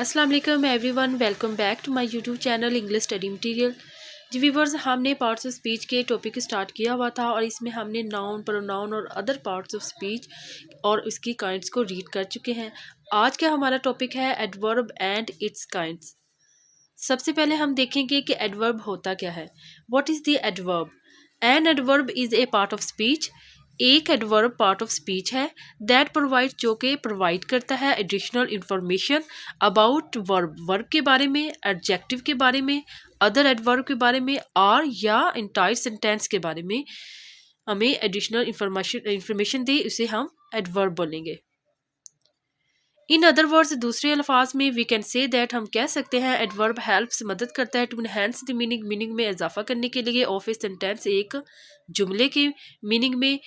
अस्सलाम वालेकुम everyone, welcome back to my YouTube channel English study material. जी viewers, हमने पार्ट्स ऑफ स्पीच के टॉपिक स्टार्ट किया हुआ था और इसमें हमने नाउन, प्रोनाउन और अदर पार्ट्स ऑफ स्पीच और उसकी काइंड्स को रीड कर चुके हैं। आज का हमारा टॉपिक है एडवर्ब एंड इट्स काइंड्स। सबसे पहले हम देखेंगे कि एडवर्ब होता क्या है। What is the adverb? An adverb is a part of speech. एक एडवर्ब पार्ट ऑफ स्पीच है दैट प्रोवाइड, जो कि प्रोवाइड करता है additional information about verb, verb के बारे में, एडजेक्टिव के बारे में, अदर एडवर्ब के बारे में, और या इंटायर सेंटेंस के बारे में हमें एडिशनल इंफॉर्मेशन दे, उसे हम एडवर्ब बोलेंगे। इन अदर वर्ड्स, दूसरे अल्फाज में वी कैन से दैट, हम कह सकते हैं एडवर्ब हेल्प्स, मदद करता है to enhance the meaning, meaning में इजाफा करने के लिए, ऑफ ए सेंटेंस, एक जुमले के मीनिंग में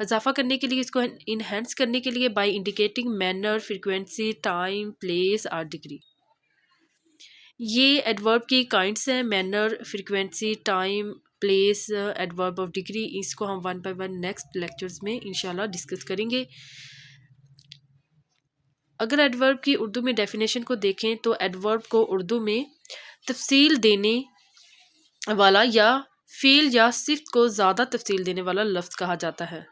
इजाफा करने के लिए, इसको इनहेंस करने के लिए, by indicating manner, frequency, time, place और डिग्री। ये एडवर्ब की काइंड्स हैं, manner, frequency, time, place, adverb of degree. इसको हम one by one next lectures में इंशाल्लाह डिस्कस करेंगे। अगर एडवर्ब की उर्दू में डेफिनेशन को देखें तो एडवर्ब को उर्दू में तफसील देने वाला या फ़ेल या सिफ्त को ज़्यादा तफसील देने वाला लफ्ज़ कहा जाता है।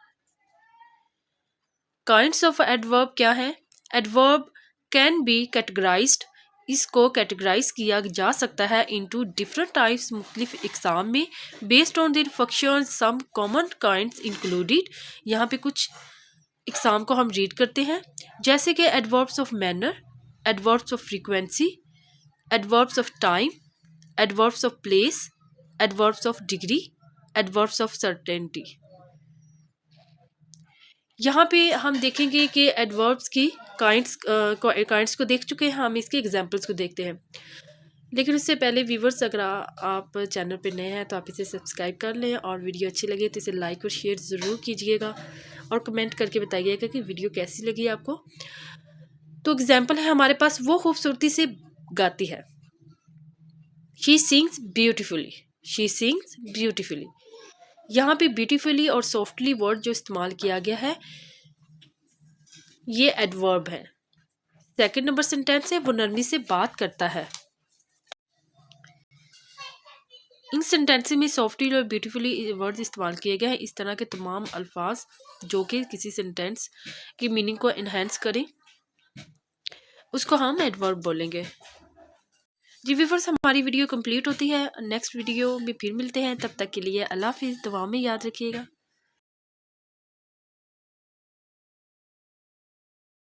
काइंड्स ऑफ एडवर्ब क्या है? एडवर्ब कैन बी कैटेगराइज्ड, इसको कैटेगराइज किया जा सकता है इनटू डिफरेंट टाइप्स, मुख्तलिफ इकसाम में, based on their function, some common kinds included. यहाँ पे कुछ इकसाम को हम रीड करते हैं, जैसे कि adverbs of manner, adverbs of frequency, adverbs of time, adverbs of place, adverbs of degree, adverbs of certainty. यहाँ पे हम देखेंगे कि एडवर्ब्स की काइंड्स को देख चुके हैं, हम इसके एग्जाम्पल्स को देखते हैं। लेकिन उससे पहले व्यूवर्स, अगर आप चैनल पे नए हैं तो आप इसे सब्सक्राइब कर लें, और वीडियो अच्छी लगे तो इसे लाइक और शेयर ज़रूर कीजिएगा, और कमेंट करके बताइएगा कि वीडियो कैसी लगी आपको। तो एग्जाम्पल है हमारे पास, वो खूबसूरती से गाती है। She sings beautifully, she sings beautifully. यहाँ पे ब्यूटीफुली और सॉफ्टली वर्ड जो इस्तेमाल किया गया है, ये एडवर्ब है। सेकंड नंबर सेंटेंस है, वो नरमी से बात करता है। इन सेंटेंस में सॉफ्टली और ब्यूटीफुली वर्ड्स इस्तेमाल किए गए हैं। इस तरह के तमाम अल्फाज जो कि किसी सेंटेंस की मीनिंग को इन्हेंस करें, उसको हम एडवर्ब बोलेंगे। जी व्यूअर्स, हमारी वीडियो कंप्लीट होती है, नेक्स्ट वीडियो में फिर मिलते हैं। तब तक के लिए अल्लाह हाफिज़, दुआ में याद रखिएगा।